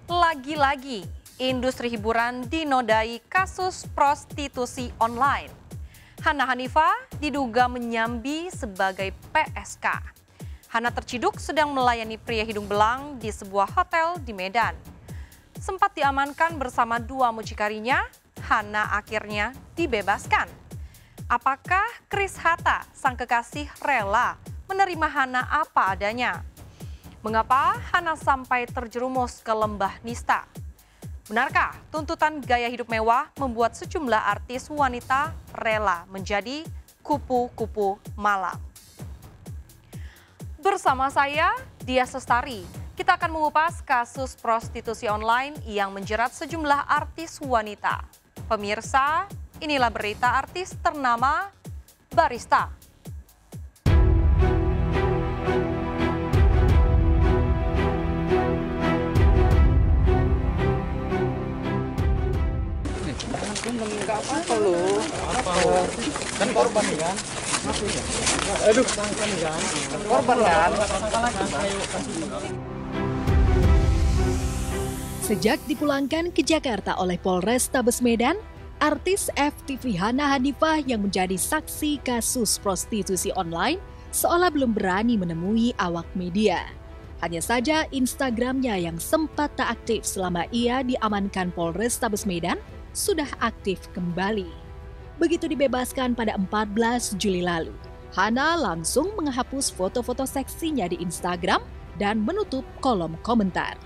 Lagi-lagi, industri hiburan dinodai kasus prostitusi online. Hana Hanifah diduga menyambi sebagai PSK. Hana terciduk sedang melayani pria hidung belang di sebuah hotel di Medan. Sempat diamankan bersama dua mucikarinya, Hana akhirnya dibebaskan. Apakah Chris Hatta, sang kekasih, rela menerima Hana apa adanya? Mengapa Hana sampai terjerumus ke lembah nista? Benarkah tuntutan gaya hidup mewah membuat sejumlah artis wanita rela menjadi kupu-kupu malam? Bersama saya, Dias Lestari, kita akan mengupas kasus prostitusi online yang menjerat sejumlah artis wanita. Pemirsa, inilah berita artis ternama Barista. Enggak apa-apa loh. Kan korban kan? Aduh, korban kan? Sejak dipulangkan ke Jakarta oleh Polrestabes Medan, artis FTV Hana Hanifah yang menjadi saksi kasus prostitusi online seolah belum berani menemui awak media. Hanya saja Instagramnya yang sempat tak aktif selama ia diamankan Polrestabes Medan sudah aktif kembali. Begitu dibebaskan pada 14 Juli lalu, Hana langsung menghapus foto-foto seksinya di Instagram dan menutup kolom komentar.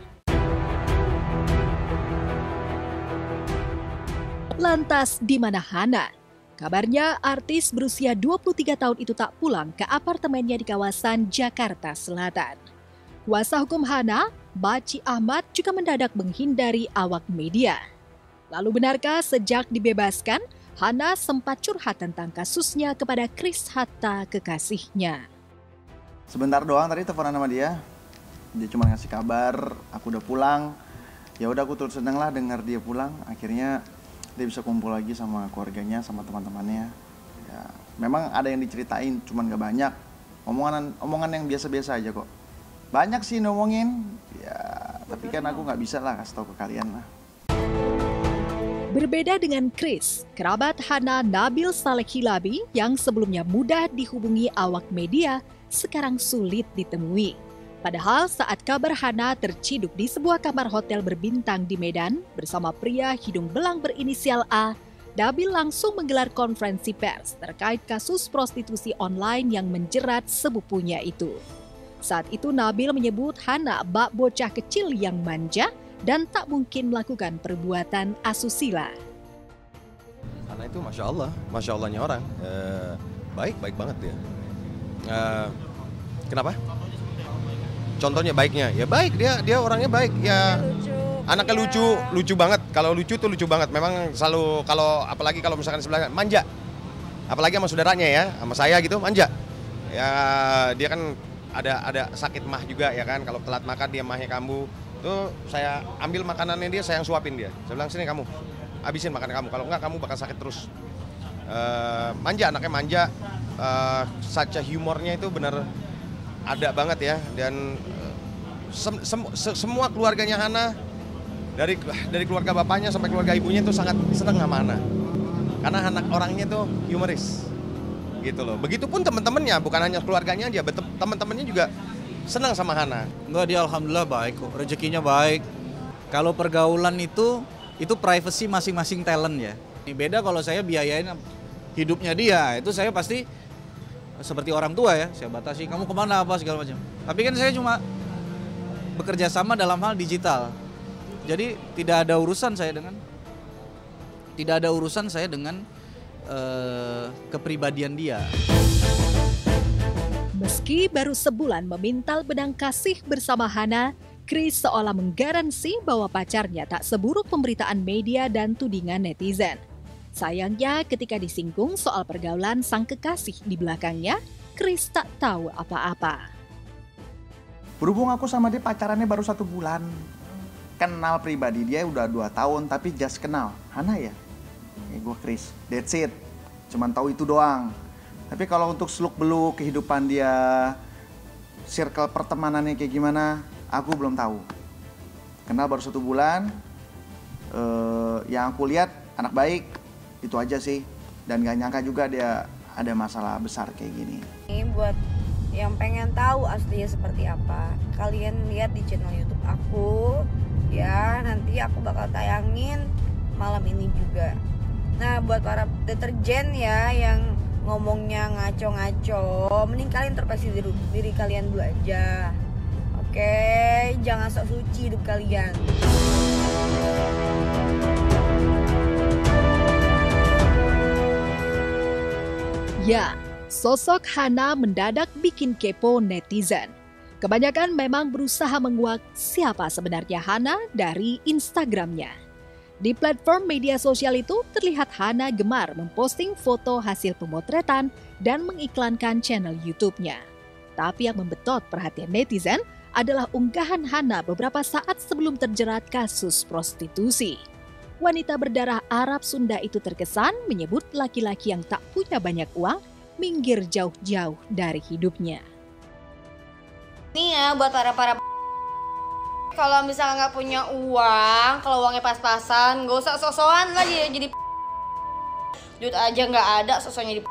Lantas di mana Hana? Kabarnya artis berusia 23 tahun itu tak pulang ke apartemennya di kawasan Jakarta Selatan. Kuasa hukum Hana, Baci Ahmad, juga mendadak menghindari awak media. Lalu benarkah sejak dibebaskan, Hana sempat curhat tentang kasusnya kepada Chris Hatta, kekasihnya? Sebentar doang tadi teleponan sama dia. Dia cuma ngasih kabar, aku udah pulang. Ya udah aku turut seneng lah dengar dia pulang. Akhirnya dia bisa kumpul lagi sama keluarganya, sama teman-temannya. Ya, memang ada yang diceritain, cuman gak banyak. Omongan yang biasa-biasa aja kok. Banyak sih ngomongin, ya tapi kan aku gak bisa lah kasih tau ke kalian lah. Berbeda dengan Chris, kerabat Hana Nabil Saleh Hilabi yang sebelumnya mudah dihubungi awak media, sekarang sulit ditemui. Padahal saat kabar Hana terciduk di sebuah kamar hotel berbintang di Medan bersama pria hidung belang berinisial A, Nabil langsung menggelar konferensi pers terkait kasus prostitusi online yang menjerat sepupunya itu. Saat itu Nabil menyebut Hana bak bocah kecil yang manja dan tak mungkin melakukan perbuatan asusila. Hana itu Masya Allahnya orang. Baik banget dia. Kenapa? Contohnya baiknya, ya baik, dia orangnya baik, ya anaknya lucu banget. Kalau lucu tuh lucu banget. Memang selalu apalagi kalau misalkan sebelah manja, apalagi sama saudaranya ya, sama saya gitu manja. Ya dia kan ada sakit mah juga ya kan. Kalau telat makan dia mahnya kambuh. Tuh saya ambil makanannya dia, saya yang suapin dia. Saya bilang sini kamu, habisin makanan kamu. Kalau enggak kamu bakal sakit terus. Manja, anaknya manja. Saca humornya itu benar ada banget ya. Dan semua keluarganya Hana, dari keluarga bapaknya sampai keluarga ibunya itu sangat senang sama Hana. Karena anak orangnya tuh humoris. Gitu loh. Begitupun teman-temannya, bukan hanya keluarganya aja, teman-temannya juga senang sama Hana. Enggak, dia alhamdulillah baik kok, rezekinya baik. Kalau pergaulan itu privacy masing-masing talent ya. Ini beda kalau saya biayain hidupnya dia, itu saya pasti seperti orang tua ya, saya batasi kamu kemana apa segala macam. Tapi kan saya cuma bekerja sama dalam hal digital. Jadi tidak ada urusan saya dengan kepribadian dia. Meski baru sebulan memintal benang kasih bersama Hana, Chris seolah menggaransi bahwa pacarnya tak seburuk pemberitaan media dan tudingan netizen. Sayangnya ketika disinggung soal pergaulan sang kekasih di belakangnya, Chris tak tahu apa-apa. Berhubung aku sama dia pacarannya baru 1 bulan. Kenal pribadi dia udah 2 tahun, tapi just kenal. Hana ya? Gue Chris, that's it. Cuman tahu itu doang. Tapi kalau untuk seluk-beluk kehidupan dia, circle pertemanannya kayak gimana, aku belum tahu. Kenal baru 1 bulan, yang aku lihat anak baik, itu aja sih. Dan gak nyangka juga dia ada masalah besar kayak gini. Ini buat yang pengen tahu aslinya seperti apa, kalian lihat di channel YouTube aku ya, nanti aku bakal tayangin malam ini juga. Nah, buat para deterjen ya yang ngomongnya ngaco-ngaco, mending kalian introspeksi diri kalian dulu aja. Oke, jangan sok suci hidup kalian. Ya, sosok Hana mendadak bikin kepo netizen. Kebanyakan memang berusaha menguak siapa sebenarnya Hana dari Instagramnya. Di platform media sosial itu terlihat Hana gemar memposting foto hasil pemotretan dan mengiklankan channel YouTube-nya. Tapi yang membetot perhatian netizen adalah unggahan Hana beberapa saat sebelum terjerat kasus prostitusi. Wanita berdarah Arab Sunda itu terkesan menyebut laki-laki yang tak punya banyak uang minggir jauh-jauh dari hidupnya. Nih ya buat para kalau misalnya nggak punya uang, kalau uangnya pas-pasan, nggak usah sok-sokan lah jadi duit aja nggak ada, sosoknya di.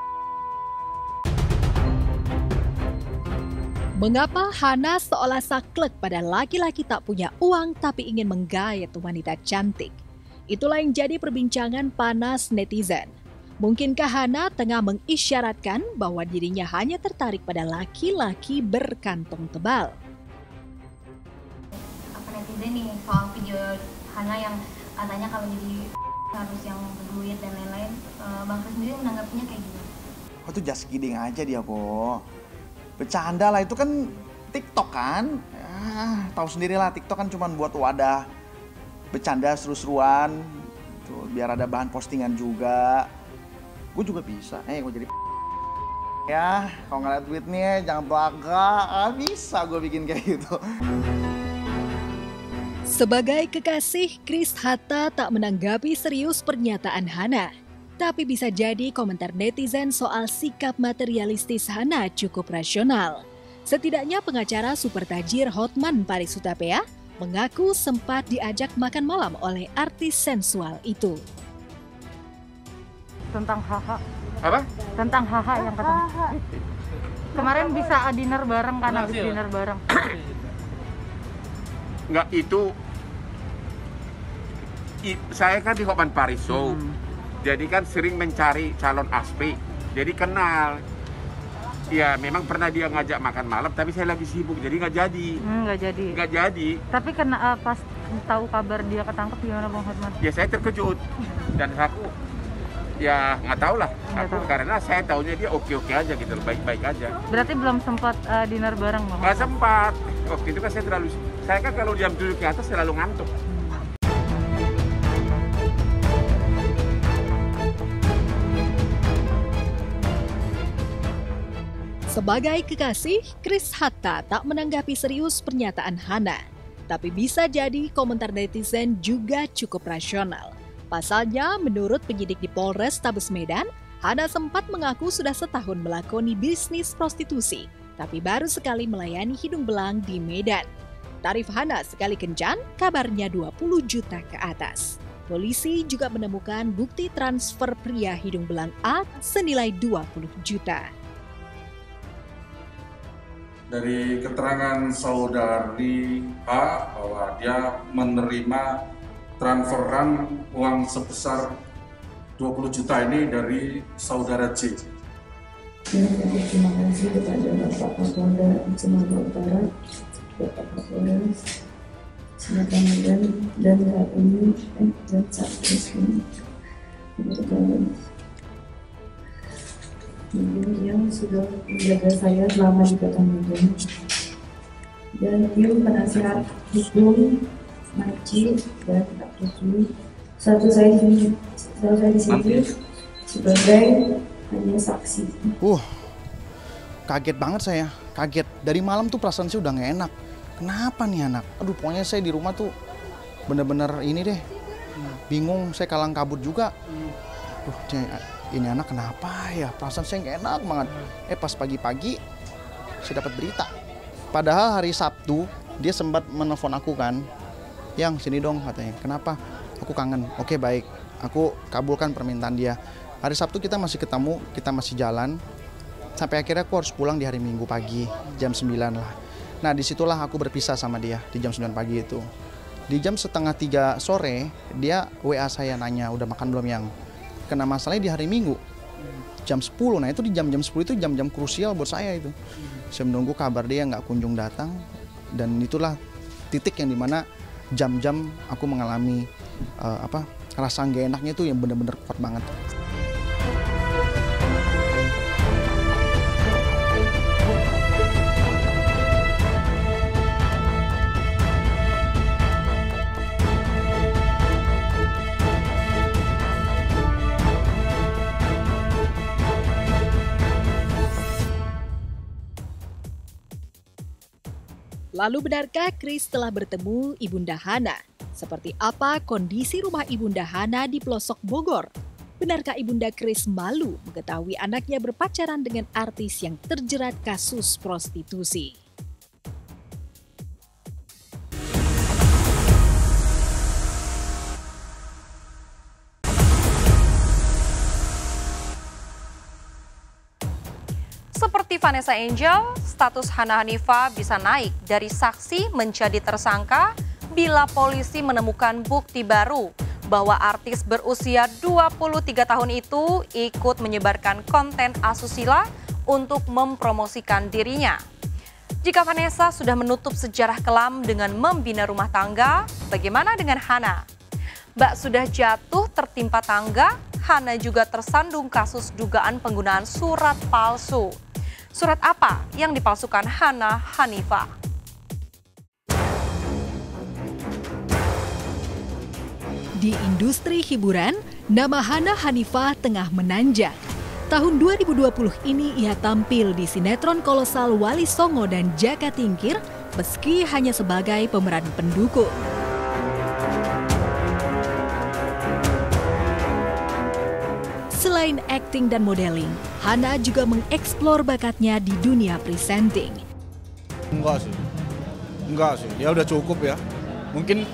Mengapa Hana seolah saklek pada laki-laki tak punya uang tapi ingin menggait wanita cantik? Itulah yang jadi perbincangan panas netizen. Mungkinkah Hana tengah mengisyaratkan bahwa dirinya hanya tertarik pada laki-laki berkantong tebal? Apa netizen nih soal video Hana yang katanya kalau jadi harus yang berduit dan lain-lain, Bang Kris sendiri menanggapinya kayak gimana? Oh, itu just kidding aja dia kok. Bercanda lah, itu kan TikTok kan. Tahu sendirilah, TikTok kan cuma buat wadah bercanda seru-seruan, tuh, biar ada bahan postingan juga. Gue juga bisa, gue jadi ya, kalau ngeliat duitnya jangan belaga, bisa gue bikin kayak gitu. Sebagai kekasih, Kris Hatta tak menanggapi serius pernyataan Hana. Tapi bisa jadi komentar netizen soal sikap materialistis Hana cukup rasional. Setidaknya pengacara super tajir Hotman Paris Hutapea mengaku sempat diajak makan malam oleh artis sensual itu. Tentang HH. Apa? Tentang HH yang katanya. Kemarin bisa dinner bareng kan, habis dinner bareng. Enggak, itu saya kan di Hotman Paris Show. Jadi kan sering mencari calon aspek. Jadi kenal. Ya memang pernah dia ngajak makan malam, tapi saya lagi sibuk, jadi nggak jadi. Nggak jadi. Tapi kena pas tahu kabar dia ketangkep gimana Bang Hotman? Ya saya terkejut dan aku ya nggak tahu lah. Karena saya taunya dia oke-oke aja gitu, baik-baik aja. Berarti belum sempat dinner bareng Bang? Nggak sempat. Waktu itu kan saya kan kalau jam duduk ke atas selalu ngantuk. Sebagai kekasih, Kris Hatta tak menanggapi serius pernyataan Hana. Tapi bisa jadi komentar netizen juga cukup rasional. Pasalnya, menurut penyidik di Polres Tabes Medan, Hana sempat mengaku sudah setahun melakoni bisnis prostitusi, tapi baru sekali melayani hidung belang di Medan. Tarif Hana sekali kencan, kabarnya 20 juta ke atas. Polisi juga menemukan bukti transfer pria hidung belang A senilai 20 juta. Dari keterangan saudari A bahwa dia menerima transferan uang sebesar 20 juta ini dari saudara J. Terima kasih kepada Bapak Kapolda Sumatera Utara, Bapak Kapolres Sumatera Medan, dan ini dan Satgas ini yang sudah menjaga saya selama di Kota Medan, dan tim penasihat hukum Maci dan Pak Tuju. Satu saya di sini sebagai hanya saksi. Kaget banget saya, kaget. Dari malam tuh perasaan saya udah gak enak. Kenapa nih anak? Aduh, pokoknya saya di rumah tuh bener-bener ini deh, bingung, saya kalang kabut juga. Ini anak kenapa ya? Perasaan saya nggak enak banget. Pas pagi-pagi saya dapat berita. Padahal hari Sabtu dia sempat menelpon aku kan. Yang sini dong katanya. Kenapa? Aku kangen. Oke baik, aku kabulkan permintaan dia. Hari Sabtu kita masih ketemu, kita masih jalan. Sampai akhirnya aku harus pulang di hari Minggu pagi, jam 9 lah. Nah disitulah aku berpisah sama dia, di jam 9 pagi itu. Di jam 2:30 sore, dia WA saya nanya, udah makan belum yang? Kena masalahnya di hari Minggu, jam 10. Nah itu di jam-jam 10 itu jam-jam krusial buat saya itu. Saya menunggu kabar dia nggak kunjung datang. Dan itulah titik yang dimana jam-jam aku mengalami rasa nggak enaknya itu yang benar-benar kuat banget. Lalu benarkah Kris telah bertemu Ibunda Hana? Seperti apa kondisi rumah Ibunda Hana di pelosok Bogor? Benarkah Ibunda Kris malu mengetahui anaknya berpacaran dengan artis yang terjerat kasus prostitusi? Seperti Vanessa Angel, status Hana Hanifah bisa naik dari saksi menjadi tersangka bila polisi menemukan bukti baru bahwa artis berusia 23 tahun itu ikut menyebarkan konten asusila untuk mempromosikan dirinya. Jika Vanessa sudah menutup sejarah kelam dengan membina rumah tangga, bagaimana dengan Hana? Mbak sudah jatuh tertimpa tangga, Hana juga tersandung kasus dugaan penggunaan surat palsu. Surat apa yang dipalsukan Hana Hanifah? Di industri hiburan, nama Hana Hanifah tengah menanjak. Tahun 2020 ini ia tampil di sinetron kolosal Wali Songo dan Jaka Tingkir meski hanya sebagai pemeran pendukung. Selain akting dan modeling, Hana juga mengeksplor bakatnya di dunia presenting. Enggak sih, dia udah cukup ya. Mungkin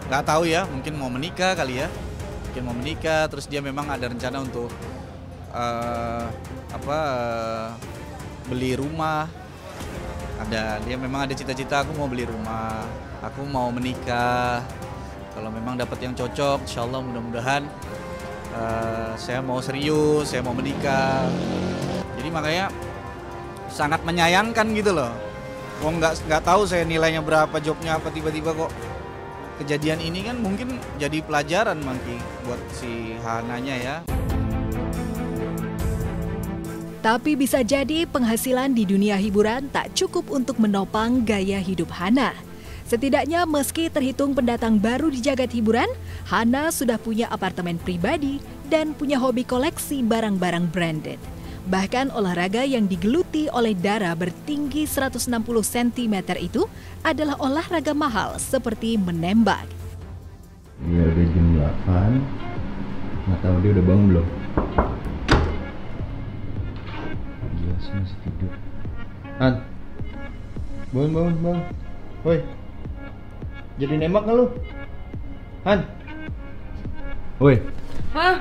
nggak tahu ya, mungkin mau menikah kali ya. Mungkin mau menikah, terus dia memang ada rencana untuk beli rumah. Dia memang ada cita-cita, aku mau beli rumah, aku mau menikah. Kalau memang dapat yang cocok, insya Allah mudah-mudahan saya mau serius, saya mau menikah. Jadi makanya sangat menyayangkan gitu loh. Nggak tahu saya nilainya berapa, jobnya apa, tiba-tiba kok kejadian ini kan mungkin jadi pelajaran mungkin buat si Hananya ya. Tapi bisa jadi penghasilan di dunia hiburan tak cukup untuk menopang gaya hidup Hana. Setidaknya meski terhitung pendatang baru di jagat hiburan, Hana sudah punya apartemen pribadi dan punya hobi koleksi barang-barang branded. Bahkan olahraga yang digeluti oleh Dara bertinggi 160 cm itu adalah olahraga mahal seperti menembak. Ya udah jam 8, nggak tahu dia udah bangun belum. Gila sih masih tidur. Han, bangun. Woi, jadi nembak nggak lu? Han, woi. Hah?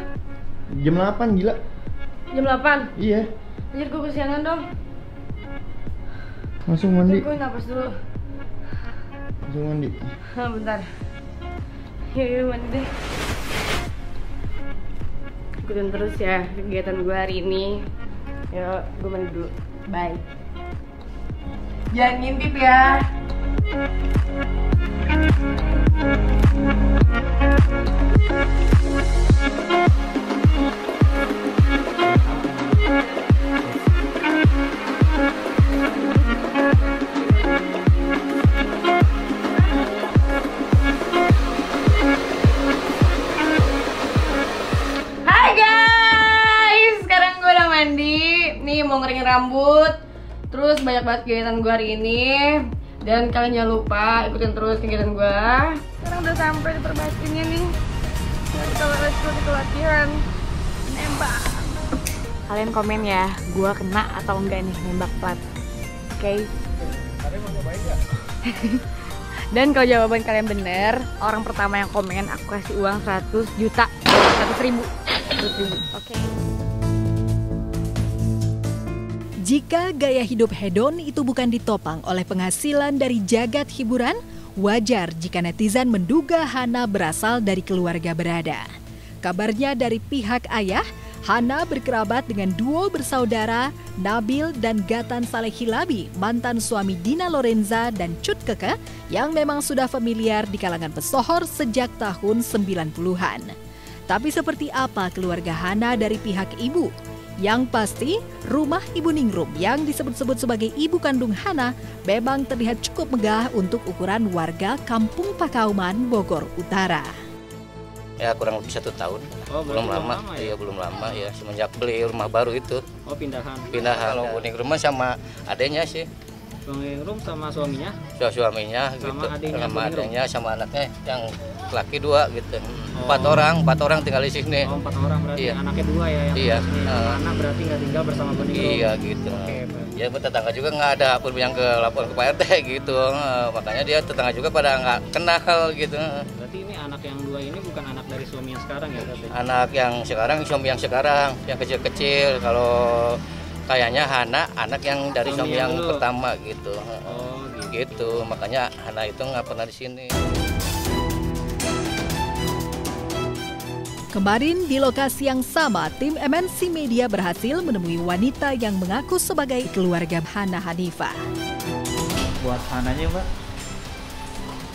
Jam 8 gila. Jam 8? Iya. Anjir gue kesiangan dong. Langsung mandi. Gue napas dulu. Langsung mandi. Bentar. Yuk mandi deh. Ikutin terus ya kegiatan gue hari ini. Yuk gue mandi dulu. Bye. Jangan ngintip ya. Mau ngeringin rambut, terus banyak banget kegiatan gue hari ini, dan kalian jangan lupa ikutin terus kegiatan gue. Sekarang udah sampai di perbakinnya nih. Kita latihan nembak. Kalian komen ya, gue kena atau enggak nih nembak plat. Oke. Dan kalau jawaban kalian bener, orang pertama yang komen aku kasih uang 100 juta. 100.000. Oke. Jika gaya hidup hedon itu bukan ditopang oleh penghasilan dari jagat hiburan, wajar jika netizen menduga Hana berasal dari keluarga berada. Kabarnya dari pihak ayah, Hana berkerabat dengan duo bersaudara Nabil dan Gatan Salehilabi, mantan suami Dina Lorenza dan Cut Keke yang memang sudah familiar di kalangan pesohor sejak tahun 90-an. Tapi seperti apa keluarga Hana dari pihak ibu? Yang pasti, rumah Ibu Ningrum yang disebut-sebut sebagai ibu kandung Hana memang terlihat cukup megah untuk ukuran warga Kampung Pakauman, Bogor Utara. Ya kurang lebih 1 tahun. Belum lama ya? Iya belum lama ya, semenjak beli rumah baru itu. Pindahan. Kalau Bu Ningrum sama adenya sih. Bu Ningrum sama suaminya? Suaminya sama gitu. Adenya, sama adenya sama anaknya yang laki 2 gitu. 4 orang tinggal di sini. 4 orang berarti iya. Anaknya 2 ya yang iya. Anak berarti nggak tinggal bersama Bu Ningrum. Iya gitu. Ya tetangga juga nggak ada pun yang ke lapor ke Pak RT gitu. Makanya dia tetangga juga pada nggak kenal gitu. Berarti ini anak yang 2 ini bukan anak dari suami yang sekarang ya? Anak yang sekarang, suami yang sekarang, yang kecil-kecil. Kalau kayaknya Hana anak yang dari suami yang pertama gitu. Gitu. Makanya Hana itu nggak pernah di sini. Kemarin di lokasi yang sama, tim MNC Media berhasil menemui wanita yang mengaku sebagai keluarga Hana Hanifah. Buat Hananya Mbak,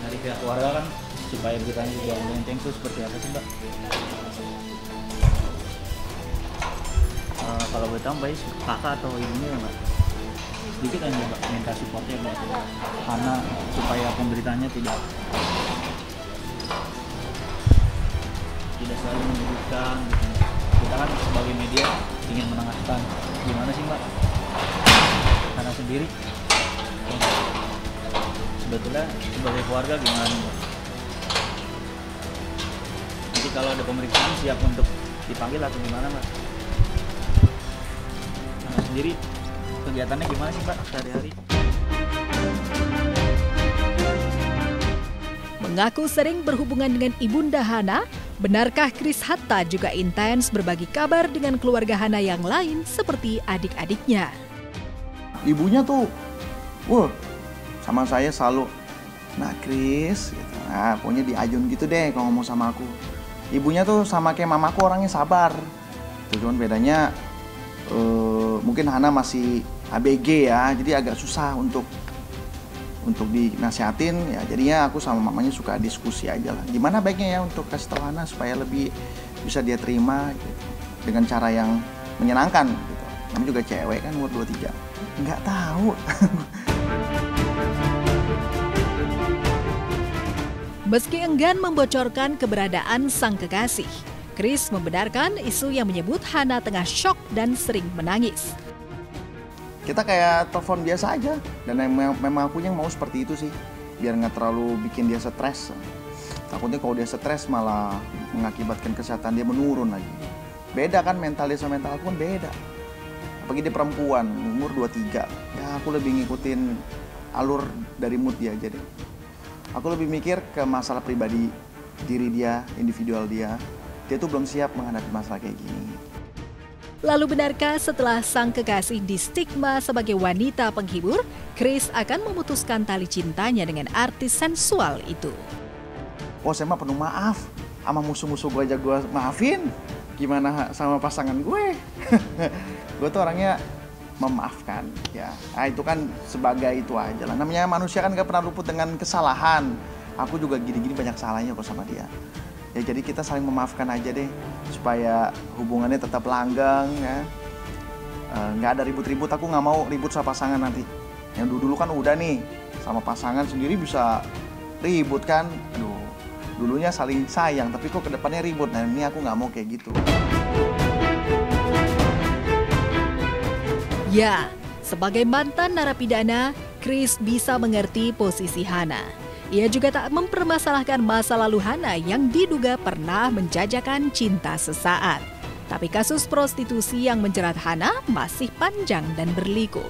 dari pihak keluarga kan, supaya beritanya juga melenteng itu seperti apa sih Mbak? Kalau boleh tahu Mbak, kakak atau ibunya ya Mbak? Sedikit aja Mbak, minta supportnya Mbak, Hana supaya pemberitanya tidak selalu menyebutkan gitu. Kita kan sebagai media ingin menengahkan. Gimana sih Mbak? Karena sendiri sebetulnya sebagai keluarga gimana Mbak? Nanti kalau ada pemeriksaan siap untuk dipanggil atau gimana Mbak? Karena sendiri kegiatannya gimana sih Mbak sehari-hari? Mengaku sering berhubungan dengan ibunda Hana, benarkah Chris Hatta juga intens berbagi kabar dengan keluarga Hana yang lain seperti adik-adiknya? Ibunya tuh, sama saya selalu, nah Chris, gitu. Nah pokoknya diajun gitu deh kalau ngomong sama aku. Ibunya tuh sama kayak mamaku orangnya sabar. Cuman bedanya mungkin Hana masih ABG ya, jadi agak susah untuk dinasihatin ya, jadinya aku sama mamanya suka diskusi aja lah gimana baiknya ya untuk kasih tahu Hana supaya lebih bisa dia terima gitu, dengan cara yang menyenangkan gitu. Namanya juga cewek kan umur 23 nggak tahu. Meski enggan membocorkan keberadaan sang kekasih, Chris membenarkan isu yang menyebut Hana tengah syok dan sering menangis. Kita kayak telepon biasa aja, dan memang aku yang mau seperti itu sih, biar nggak terlalu bikin dia stres. Takutnya kalau dia stres malah mengakibatkan kesehatan dia menurun lagi. Beda kan mental dia sama mental aku kan beda. Apalagi dia perempuan, umur 23. Ya aku lebih ngikutin alur dari mood dia aja deh. Aku lebih mikir ke masalah pribadi diri dia, individual dia. Dia tuh belum siap menghadapi masalah kayak gini. Lalu benarkah setelah sang kekasih distigma sebagai wanita penghibur, Chris akan memutuskan tali cintanya dengan artis sensual itu? Saya mah penuh maaf. Sama musuh-musuh gue aja gue maafin. Gimana sama pasangan gue? Gue tuh orangnya memaafkan. Ya, nah, itu kan sebagai itu aja lah. Namanya manusia kan gak pernah luput dengan kesalahan. Aku juga gini-gini banyak salahnya kok sama dia. Ya jadi kita saling memaafkan aja deh, supaya hubungannya tetap langgeng ya. Nggak ada ribut-ribut, aku nggak mau ribut sama pasangan nanti. Yang dulu kan udah nih, sama pasangan sendiri bisa ribut kan. Aduh, dulunya saling sayang, tapi kok kedepannya ribut. Nah ini aku nggak mau kayak gitu. Ya, sebagai mantan narapidana, Chris bisa mengerti posisi Hana. Ia juga tak mempermasalahkan masa lalu Hana yang diduga pernah menjajakan cinta sesaat. Tapi kasus prostitusi yang menjerat Hana masih panjang dan berliku.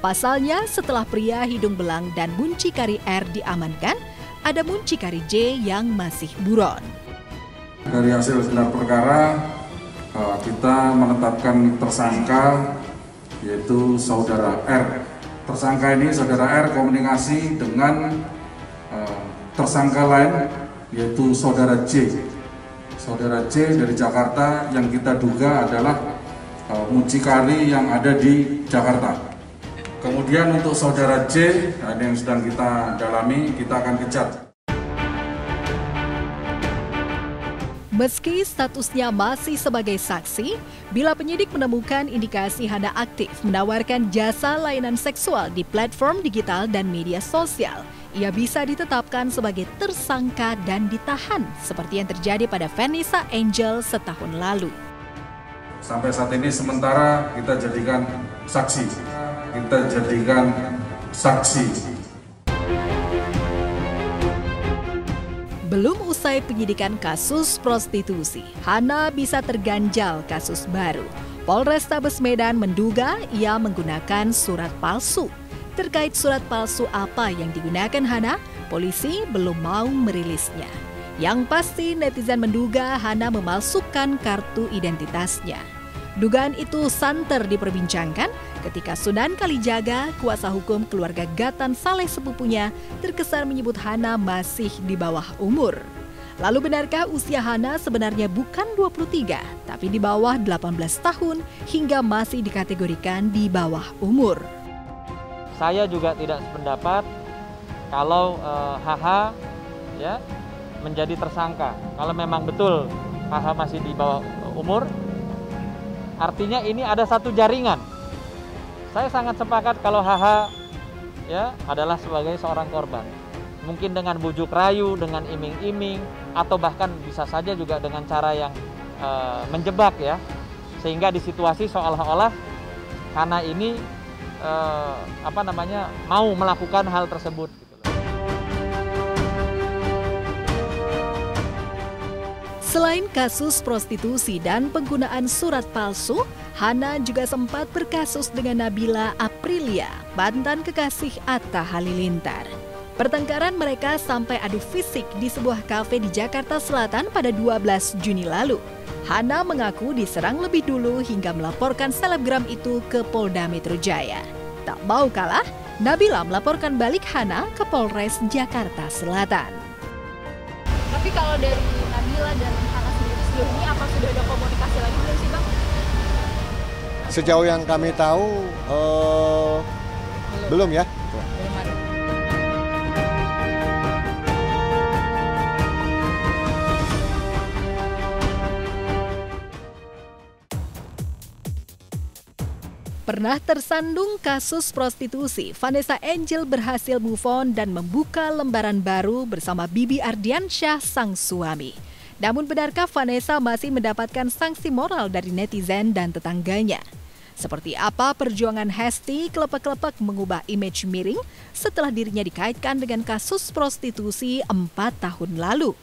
Pasalnya setelah pria hidung belang dan muncikari R diamankan, ada muncikari J yang masih buron. Dari hasil gelar perkara, kita menetapkan tersangka yaitu saudara R. Tersangka ini saudara R komunikasi dengan tersangka lain yaitu saudara J. Saudara J dari Jakarta yang kita duga adalah muncikari yang ada di Jakarta. Kemudian untuk saudara J, ada yang sedang kita dalami, kita akan kejar. Meski statusnya masih sebagai saksi, bila penyidik menemukan indikasi Hana aktif menawarkan jasa layanan seksual di platform digital dan media sosial, ia bisa ditetapkan sebagai tersangka dan ditahan, seperti yang terjadi pada Vanessa Angel setahun lalu. Sampai saat ini sementara kita jadikan saksi. Belum usai penyidikan kasus prostitusi, Hana bisa terganjal kasus baru. Polrestabes Medan menduga ia menggunakan surat palsu. Terkait surat palsu apa yang digunakan Hana, polisi belum mau merilisnya. Yang pasti netizen menduga Hana memalsukan kartu identitasnya. Dugaan itu santer diperbincangkan ketika Sunan Kalijaga, kuasa hukum keluarga Gatan Saleh sepupunya, terkesan menyebut Hana masih di bawah umur. Lalu benarkah usia Hana sebenarnya bukan 23, tapi di bawah 18 tahun hingga masih dikategorikan di bawah umur? Saya juga tidak sependapat kalau HH ya menjadi tersangka. Kalau memang betul HH masih di bawah umur, artinya ini ada satu jaringan. Saya sangat sepakat kalau HH ya adalah sebagai seorang korban. Mungkin dengan bujuk rayu, dengan iming-iming, atau bahkan bisa saja juga dengan cara yang menjebak ya. Sehingga di situasi seolah-olah Hana ini mau melakukan hal tersebut. Selain kasus prostitusi dan penggunaan surat palsu, Hana juga sempat berkasus dengan Nabila Aprilia, mantan kekasih Atta Halilintar. Pertengkaran mereka sampai adu fisik di sebuah kafe di Jakarta Selatan pada 12 Juni lalu. Hana mengaku diserang lebih dulu hingga melaporkan selebgram itu ke Polda Metro Jaya. Tak mau kalah, Nabila melaporkan balik Hana ke Polres Jakarta Selatan. Tapi kalau dari Nabila dan Hana sendiri sejauh ini apa sudah ada komunikasi lagi belum sih Bang? Sejauh yang kami tahu belum ya. Belum ada. Pernah tersandung kasus prostitusi, Vanessa Angel berhasil move on dan membuka lembaran baru bersama Bibi Ardiansyah sang suami. Namun benarkah Vanessa masih mendapatkan sanksi moral dari netizen dan tetangganya? Seperti apa perjuangan Hesti kelepek-kelepek mengubah image miring setelah dirinya dikaitkan dengan kasus prostitusi 4 tahun lalu?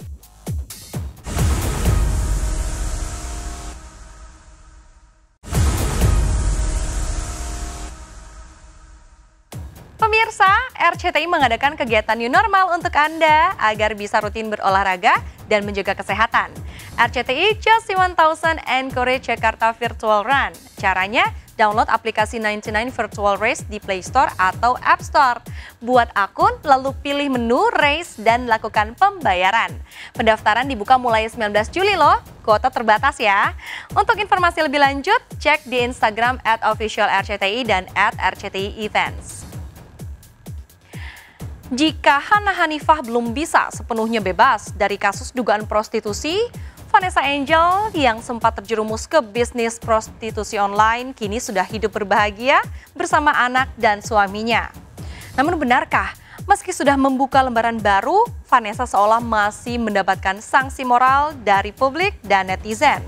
Pemirsa, RCTI mengadakan kegiatan new normal untuk Anda agar bisa rutin berolahraga dan menjaga kesehatan. RCTI Just 1000 Encourage Jakarta Virtual Run. Caranya, download aplikasi 99 Virtual Race di Play Store atau App Store. Buat akun, lalu pilih menu Race dan lakukan pembayaran. Pendaftaran dibuka mulai 19 Juli loh, kuota terbatas ya. Untuk informasi lebih lanjut, cek di Instagram @officialRCTI dan @RCTI-events. Jika Hana Hanifah belum bisa sepenuhnya bebas dari kasus dugaan prostitusi, Vanessa Angel yang sempat terjerumus ke bisnis prostitusi online kini sudah hidup berbahagia bersama anak dan suaminya. Namun benarkah meski sudah membuka lembaran baru, Vanessa seolah masih mendapatkan sanksi moral dari publik dan netizen?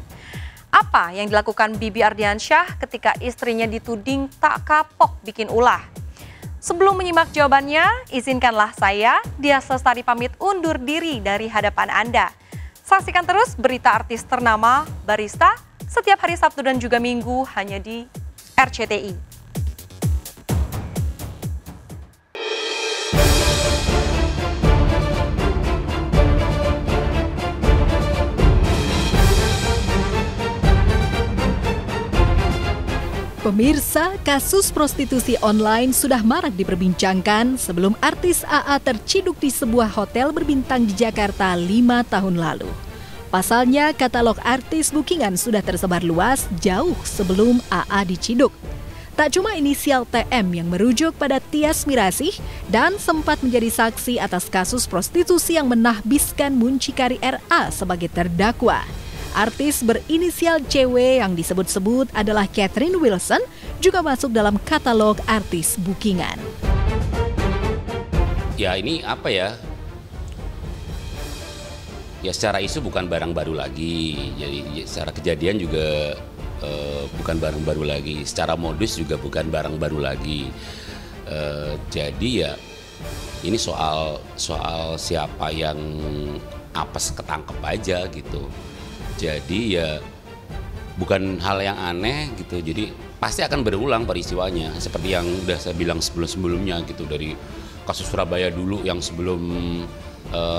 Apa yang dilakukan Bibi Ardiansyah ketika istrinya dituding tak kapok bikin ulah? Sebelum menyimak jawabannya, izinkanlah saya, Dias Lestari pamit undur diri dari hadapan Anda. Saksikan terus berita artis ternama Barista setiap hari Sabtu dan juga Minggu hanya di RCTI. Pemirsa, kasus prostitusi online sudah marak diperbincangkan sebelum artis AA terciduk di sebuah hotel berbintang di Jakarta 5 tahun lalu. Pasalnya, katalog artis bookingan sudah tersebar luas jauh sebelum AA diciduk. Tak cuma inisial TM yang merujuk pada Tias Mirasih dan sempat menjadi saksi atas kasus prostitusi yang menahbiskan muncikari RA sebagai terdakwa. Artis berinisial CW yang disebut-sebut adalah Catherine Wilson juga masuk dalam katalog artis bookingan. Ya ini apa ya? Ya secara isu bukan barang baru lagi, jadi secara kejadian juga bukan barang baru lagi, secara modus juga bukan barang baru lagi. Jadi ya ini soal siapa yang apes ketangkep aja gitu. Jadi ya bukan hal yang aneh gitu, jadi pasti akan berulang peristiwanya seperti yang udah saya bilang sebelum-sebelumnya gitu, dari kasus Surabaya dulu yang sebelum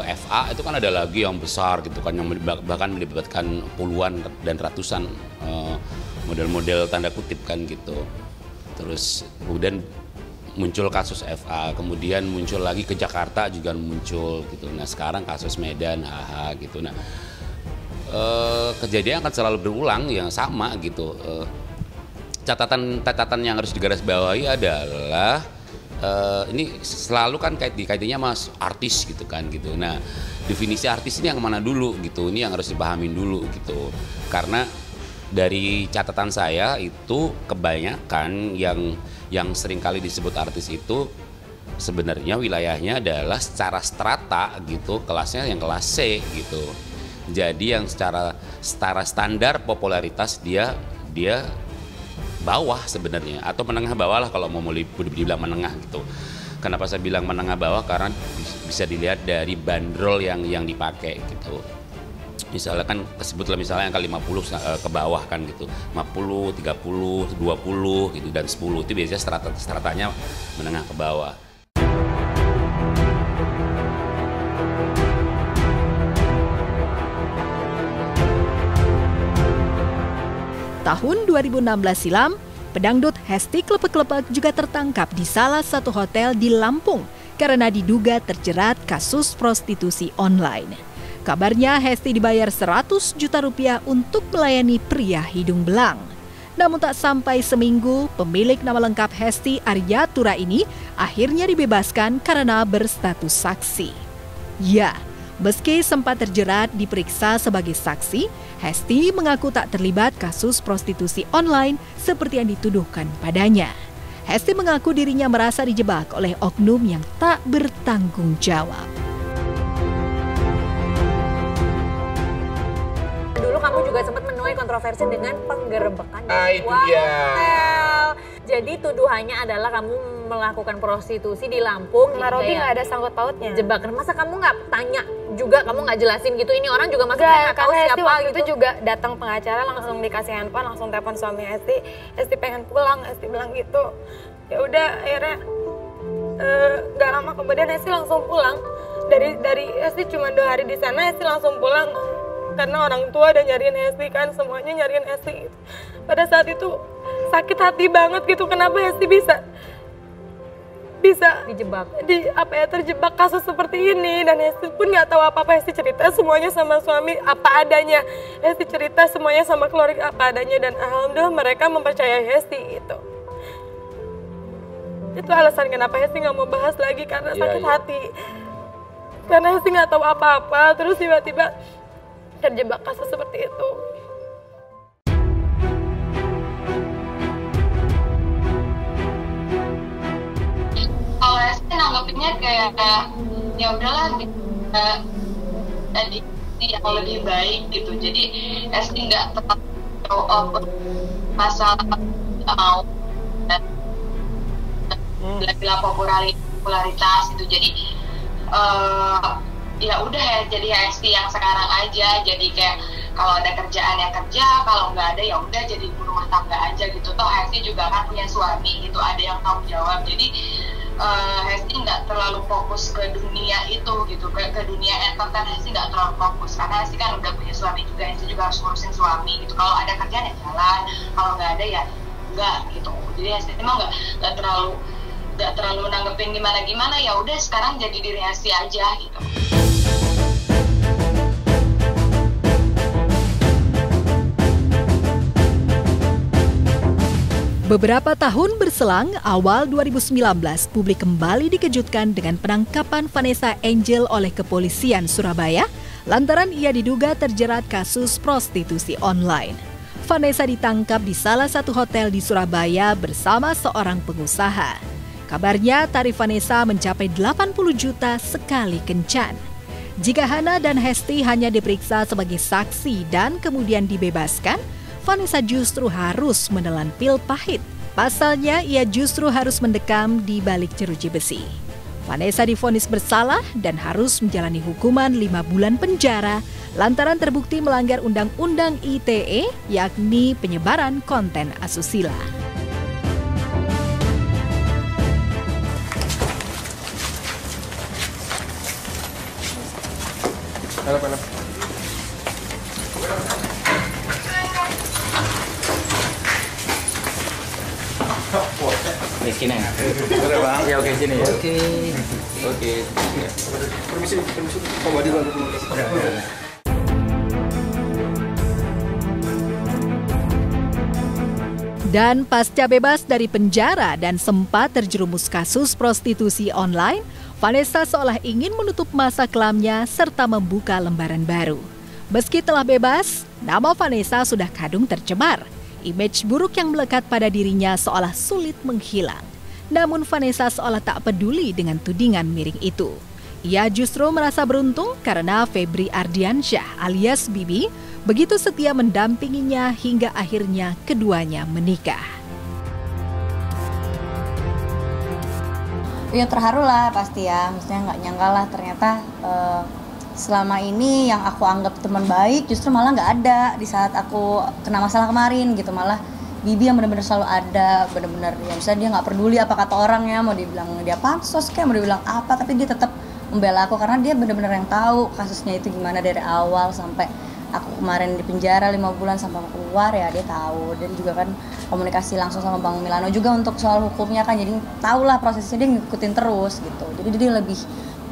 FA itu kan ada lagi yang besar gitu kan, yang bahkan melibatkan puluhan dan ratusan model-model tanda kutip kan gitu. Terus kemudian muncul kasus FA, kemudian muncul lagi ke Jakarta juga muncul gitu. Nah sekarang kasus Medan, gitu. Nah kejadian akan selalu berulang yang sama gitu. Catatan yang harus digarisbawahi adalah ini selalu kan kaitannya mas artis gitu kan gitu. Nah definisi artis ini yang mana dulu gitu, ini yang harus dipahamin dulu gitu. Karena dari catatan saya itu kebanyakan yang seringkali disebut artis itu sebenarnya wilayahnya adalah secara strata gitu, kelasnya yang kelas C gitu. Jadi yang secara standar popularitas dia bawah sebenarnya, atau menengah bawah lah kalau mau dibilang menengah gitu. Kenapa saya bilang menengah bawah? Karena bisa dilihat dari bandrol yang dipakai gitu. Misalnya kan sebutlah misalnya angka 50 ke bawah kan gitu, 50, 30, 20 gitu, dan 10 itu biasanya stratanya menengah ke bawah. Tahun 2016 silam, pedangdut Hesti Klepek-Klepek juga tertangkap di salah satu hotel di Lampung karena diduga terjerat kasus prostitusi online. Kabarnya Hesti dibayar 100 juta rupiah untuk melayani pria hidung belang. Namun tak sampai seminggu, pemilik nama lengkap Hesti Arya Tura ini akhirnya dibebaskan karena berstatus saksi. Ya, meski sempat terjerat diperiksa sebagai saksi, Hesti mengaku tak terlibat kasus prostitusi online seperti yang dituduhkan padanya. Hesti mengaku dirinya merasa dijebak oleh oknum yang tak bertanggung jawab. Dulu kamu juga sempat menuai kontroversi dengan penggerebekan di itu dia. hotel. Jadi tuduhannya adalah kamu melakukan prostitusi di Lampung. Mbak Robi nggak ada sangkut pautnya. Jebakan, masa kamu nggak tanya juga, kamu nggak jelasin gitu, ini orang juga masih nggak tahu karena siapa Hesti waktu gitu. itu juga datang pengacara, langsung dikasih handphone, langsung telepon suami Hesti. Hesti pengen pulang, Hesti bilang gitu. Ya udah akhirnya nggak lama kemudian Hesti langsung pulang. Dari Hesti cuma 2 hari di sana, Hesti langsung pulang karena orang tua udah nyariin Hesti kan, semuanya nyariin Hesti. Pada saat itu sakit hati banget gitu, kenapa Hesti bisa dijebak, terjebak kasus seperti ini. Dan Hesti pun nggak tahu apa-apa. Hesti cerita semuanya sama suami apa adanya, Hesti cerita semuanya sama keluarga apa adanya, dan alhamdulillah mereka mempercayai Hesti gitu. Itu alasan kenapa Hesti nggak mau bahas lagi, karena sakit hati, karena Hesti nggak tahu apa-apa, terus tiba-tiba terjebak kasus seperti itu. Kalau Hesti nanggepinnya kayak ya udahlah tadi yang lebih baik gitu. Jadi Hesti nggak tetap masalah mau dan bilang popularitas itu. Jadi ya udah ya, jadi Hesti yang sekarang aja. Jadi kayak kalau ada kerjaan ya kerja, kalau nggak ada ya udah jadi ibu rumah tangga aja gitu. Toh Hesti juga kan punya suami gitu, ada yang tanggung jawab. Jadi Hesti nggak terlalu fokus ke dunia itu gitu, ke dunia entertain Hesti nggak terlalu fokus, karena Hesti kan udah punya suami juga, Hesti juga harus ngurusin suami gitu. Kalau ada kerjaan ya jalan, kalau nggak ada ya enggak gitu. Jadi Hesti emang nggak terlalu nanggepin gimana, ya udah sekarang jadi diri Hesti aja gitu. Beberapa tahun berselang, awal 2019, publik kembali dikejutkan dengan penangkapan Vanessa Angel oleh kepolisian Surabaya lantaran ia diduga terjerat kasus prostitusi online. Vanessa ditangkap di salah satu hotel di Surabaya bersama seorang pengusaha. Kabarnya tarif Vanessa mencapai 80 juta sekali kencan. Jika Hana dan Hesti hanya diperiksa sebagai saksi dan kemudian dibebaskan, Vanessa justru harus menelan pil pahit. Pasalnya, ia justru harus mendekam di balik jeruji besi. Vanessa divonis bersalah dan harus menjalani hukuman 5 bulan penjara lantaran terbukti melanggar Undang-Undang ITE, yakni penyebaran konten asusila. Halo. Sini ya. Boleh bang? Ya oke sini ya. Oke. Permisi. Kok di luar dulu? Dan pasca bebas dari penjara dan sempat terjerumus kasus prostitusi online, Vanessa seolah ingin menutup masa kelamnya serta membuka lembaran baru. Meski telah bebas, nama Vanessa sudah kadung tercemar. Image buruk yang melekat pada dirinya seolah sulit menghilang. Namun Vanessa seolah tak peduli dengan tudingan miring itu. Ia justru merasa beruntung karena Febri Ardiansyah alias Bibi begitu setia mendampinginya hingga akhirnya keduanya menikah. Ya terharu lah pasti ya, maksudnya nggak nyangka lah ternyata selama ini yang aku anggap teman baik justru malah nggak ada di saat aku kena masalah kemarin gitu. Malah Bibi yang benar-benar selalu ada, benar-benar ya misalnya dia nggak peduli apa kata orang ya, mau dibilang dia pansos kayak mau dibilang apa, tapi dia tetap membela aku karena dia benar-benar yang tahu kasusnya itu gimana dari awal sampai aku kemarin di penjara 5 bulan sampai aku keluar ya dia tahu. Dan juga kan komunikasi langsung sama Bang Milano juga untuk soal hukumnya kan, jadi tahu lah prosesnya, dia ngikutin terus gitu. Jadi dia lebih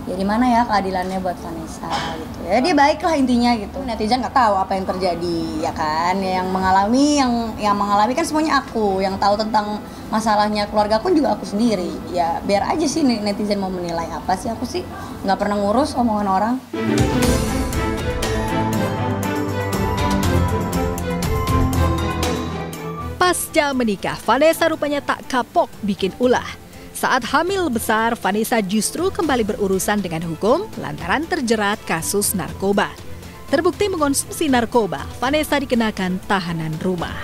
ya di mana ya keadilannya buat Vanessa gitu. Ya dia baik lah intinya gitu. Netizen nggak tahu apa yang terjadi ya kan. Yang mengalami kan semuanya aku. Yang tahu tentang masalahnya keluarga aku juga aku sendiri. Ya biar aja sih netizen mau menilai apa sih, aku sih nggak pernah ngurus omongan orang. Pasca menikah, Vanessa rupanya tak kapok bikin ulah. Saat hamil besar, Vanessa justru kembali berurusan dengan hukum lantaran terjerat kasus narkoba. Terbukti mengonsumsi narkoba, Vanessa dikenakan tahanan rumah.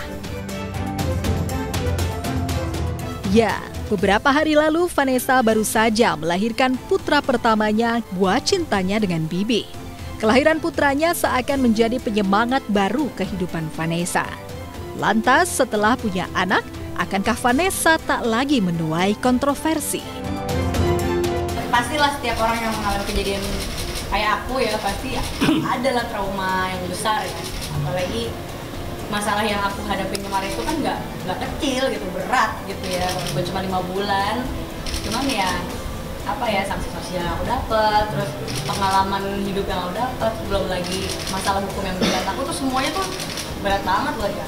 Ya, beberapa hari lalu Vanessa baru saja melahirkan putra pertamanya, buah cintanya dengan Bibi. Kelahiran putranya seakan menjadi penyemangat baru kehidupan Vanessa. Lantas setelah punya anak, akankah Vanessa tak lagi menuai kontroversi? Pastilah setiap orang yang mengalami kejadian kayak aku ya pasti adalah trauma yang besar ya. Apalagi masalah yang aku hadapin kemarin itu kan nggak kecil gitu, berat gitu ya. Bukan cuma 5 bulan, cuman ya apa ya sanksi sosial yang aku dapat, terus pengalaman hidup yang aku dapat, belum lagi masalah hukum yang berat aku tuh semuanya tuh berat banget loh ya.